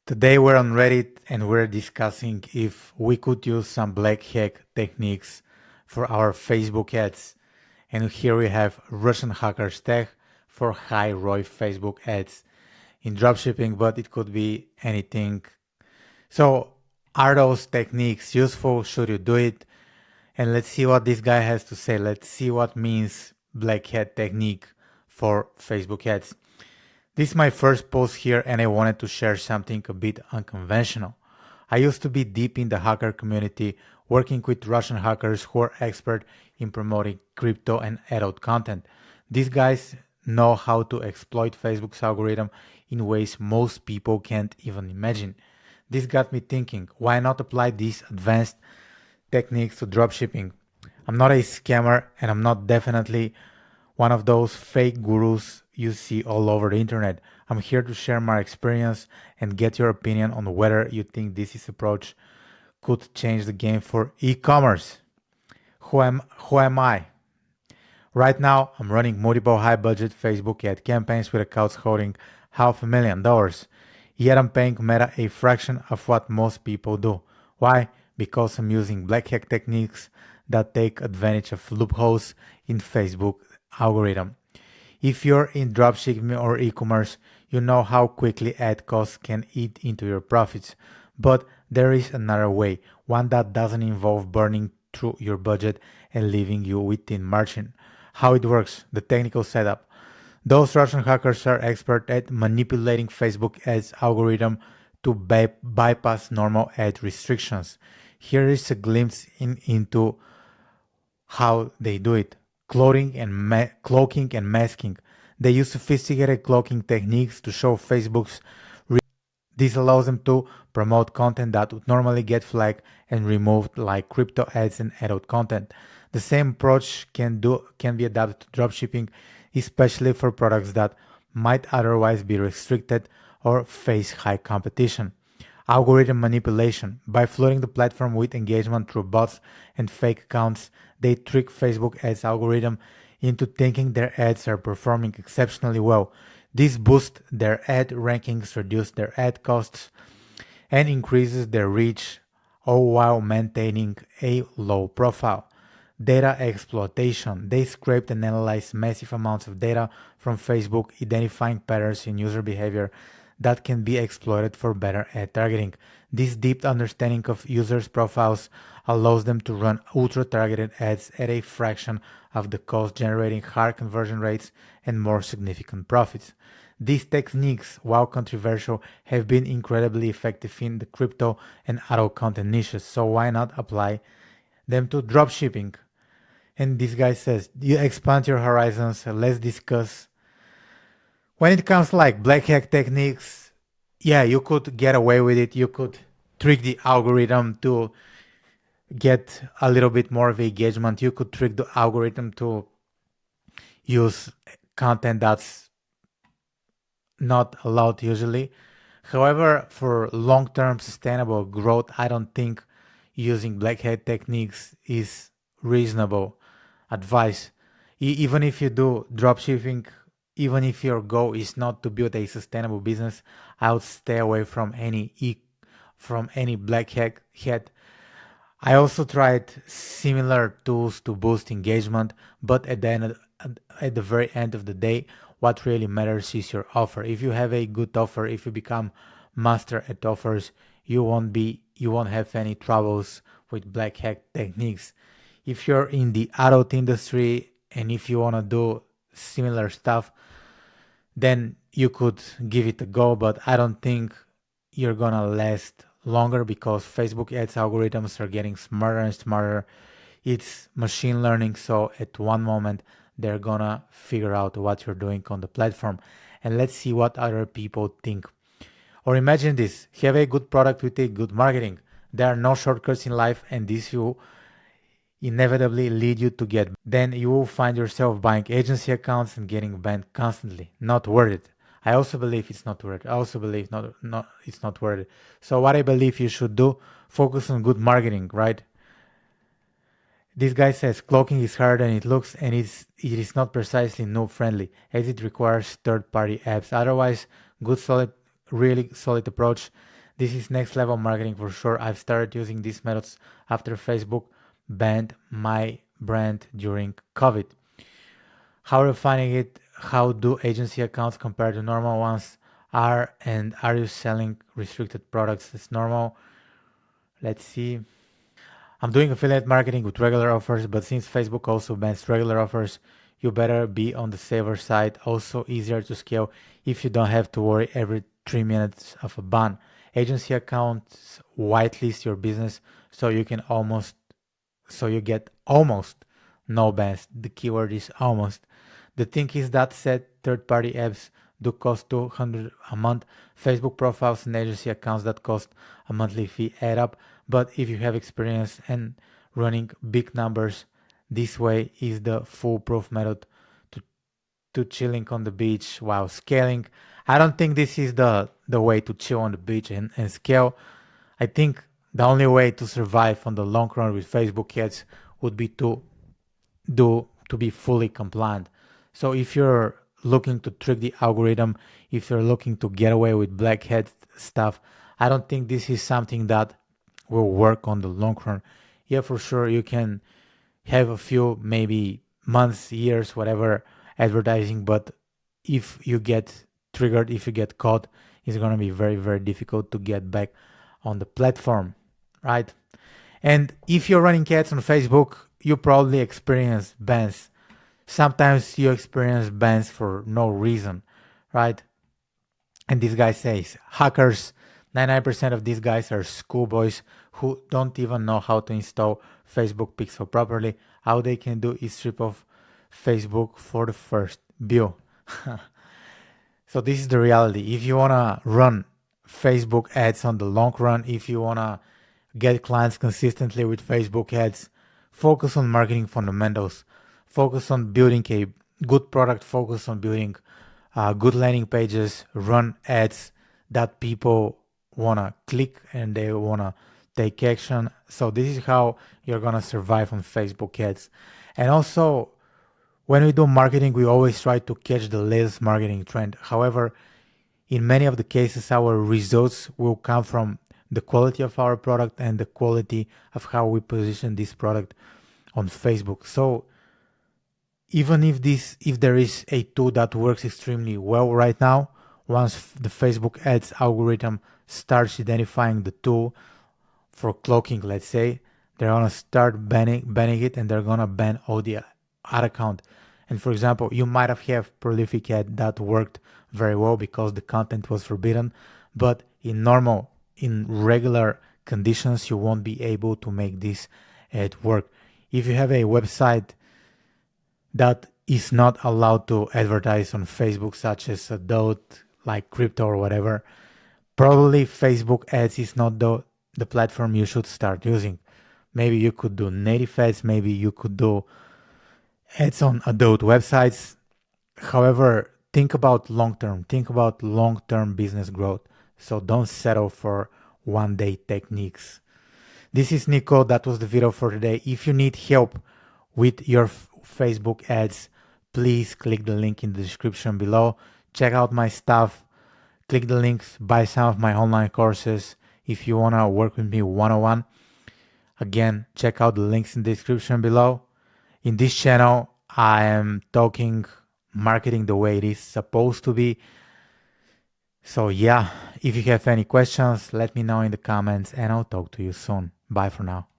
Today we're on Reddit and we're discussing if we could use some black hack techniques for our Facebook ads. And here we have Russian hackers tech for high ROI Facebook ads in dropshipping, but it could be anything. So, are those techniques useful? Should you do it? And let's see what this guy has to say. Let's see what means black hat technique for Facebook ads. This is my first post here and I wanted to share something a bit unconventional. I used to be deep in the hacker community, working with Russian hackers who are expert in promoting crypto and adult content. These guys know how to exploit Facebook's algorithm in ways most people can't even imagine. This got me thinking, why not apply these advanced techniques to dropshipping? I'm not a scammer and I'm not definitely one of those fake gurus you see all over the internet. I'm here to share my experience and get your opinion on whether you think this approach could change the game for e-commerce. Who am I? Right now, I'm running multiple high-budget Facebook ad campaigns with accounts holding $500,000. Yet I'm paying Meta a fraction of what most people do. Why? Because I'm using black hack techniques that take advantage of loopholes in Facebook algorithm. If you're in dropshipping or e-commerce, you know how quickly ad costs can eat into your profits. But there is another way, one that doesn't involve burning through your budget and leaving you within margin. How it works, the technical setup. Those Russian hackers are expert at manipulating Facebook ads algorithm to bypass normal ad restrictions. Here is a glimpse into how they do it. Cloaking and masking. They use sophisticated cloaking techniques to show Facebook's. This allows them to promote content that would normally get flagged and removed, like crypto ads and adult content. The same approach can be adapted to dropshipping, especially for products that might otherwise be restricted or face high competition. Algorithm manipulation. By flooding the platform with engagement through bots and fake accounts, they trick Facebook ads algorithm into thinking their ads are performing exceptionally well. This boosts their ad rankings, reduces their ad costs, and increases their reach, all while maintaining a low profile. Data exploitation. They scraped and analyzed massive amounts of data from Facebook, identifying patterns in user behavior that can be exploited for better ad targeting. This deep understanding of users' profiles allows them to run ultra-targeted ads at a fraction of the cost, generating higher conversion rates and more significant profits. These techniques, while controversial, have been incredibly effective in the crypto and adult content niches, so why not apply them to dropshipping? And this guy says, you expand your horizons, let's discuss. When it comes to like black hack techniques, yeah, you could get away with it. You could trick the algorithm to get a little bit more of engagement. You could trick the algorithm to use content that's not allowed usually. However, for long-term sustainable growth, I don't think using black hat techniques is reasonable advice. Even if you do dropshipping, even if your goal is not to build a sustainable business, I would stay away from any black hat. I also tried similar tools to boost engagement, but at the very end of the day, what really matters is your offer. If you have a good offer, if you become master at offers, you won't have any troubles with black hat techniques. If you're in the adult industry and if you want to do similar stuff, then you could give it a go, but I don't think you're gonna last longer because Facebook ads algorithms are getting smarter and smarter. It's machine learning, so at one moment they're gonna figure out what you're doing on the platform. And let's see what other people think. Or imagine this, have a good product with a good marketing. There are no shortcuts in life, and this will inevitably lead you to get. Then you will find yourself buying agency accounts and getting banned constantly. Not worth it. I also believe it's not worth it. I also believe it's not worth it. So what I believe you should do, focus on good marketing, right? This guy says cloaking is harder than it looks, and it is not precisely noob friendly as it requires third-party apps. Otherwise, good solid really solid approach. This is next level marketing for sure. I've started using these methods after Facebook banned my brand during COVID. How are you finding it? How do agency accounts compare to normal ones? Are you selling restricted products as normal? Let's see. I'm doing affiliate marketing with regular offers, but since Facebook also bans regular offers, you better be on the safer side. Also easier to scale if you don't have to worry every 3 minutes of a ban. Agency accounts whitelist your business so you get almost no bans. The keyword is almost. The thing is that said, third-party apps do cost $200 a month. Facebook profiles and agency accounts that cost a monthly fee add up. But if you have experience and running big numbers, this way is the foolproof method to, to chilling on the beach while scaling. I don't think this is the way to chill on the beach and scale. I think the only way to survive on the long run with Facebook ads would be to be fully compliant. So if you're looking to trick the algorithm, if you're looking to get away with black hat stuff, I don't think this is something that will work on the long run. Yeah, for sure you can have a few maybe months, years, whatever advertising, but if you get triggered, if you get caught, it's going to be very, very difficult to get back on the platform, right? And if you're running ads on Facebook, you probably experience bans. Sometimes you experience bans for no reason, right? And this guy says hackers, 99% of these guys are schoolboys who don't even know how to install Facebook Pixel properly. All they can do is strip off Facebook for the first view. So this is the reality. If you want to run Facebook ads on the long run, if you want to get clients consistently with Facebook ads, focus on marketing fundamentals. Focus on building a good product. Focus on building good landing pages. Run ads that people want to click and they want to take action. So this is how you're going to survive on Facebook ads. And also, when we do marketing, we always try to catch the latest marketing trend. However, in many of the cases, our results will come from the quality of our product and the quality of how we position this product on Facebook. So even if there is a tool that works extremely well right now, once the Facebook ads algorithm starts identifying the tool for cloaking, let's say, they're gonna start banning it, and they're gonna ban all the ad account. And for example, you might have prolific ad that worked very well because the content was forbidden, but in regular conditions, you won't be able to make this ad work. If you have a website that is not allowed to advertise on Facebook, such as a dot, like crypto or whatever, probably Facebook ads is not the platform you should start using. Maybe you could do native ads, maybe you could do ads on adult websites. However, think about long-term business growth. So don't settle for one-day techniques. This is Niko. That was the video for today. If you need help with your Facebook ads, please click the link in the description below. Check out my stuff. Click the links, buy some of my online courses if you want to work with me one-on-one. Again, check out the links in the description below. In this channel, I am talking marketing the way it is supposed to be. So yeah, if you have any questions, let me know in the comments and I'll talk to you soon. Bye for now.